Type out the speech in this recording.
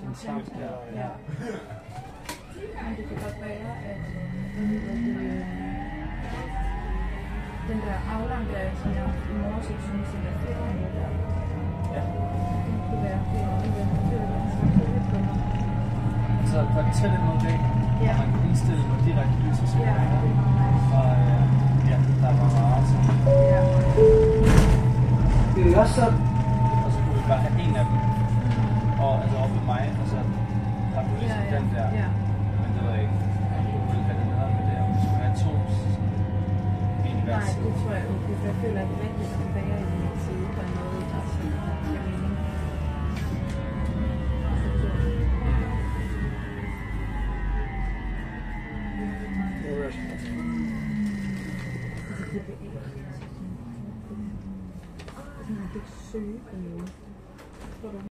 din sang der. Ja. Men det kan godt være, at den der aflang, der som jeg i morges ikke synes, den der firkantet der, den kunne være Så der er tæt ind mod væggen, og man kan indstille hvor direkte lyset skal være. Og ja, der var meget til. Det er også sådan. Og så kunne vi bare have en af dem, og altså oppe ved mig, og så har du ligesom den der. Men det var ikke, du ville have det nede med det, og vi skulle have to en hver side. Nej, det tror jeg ikke. Jeg føler ikke rigtigt, at det bager i min side på en måde, der er sådan.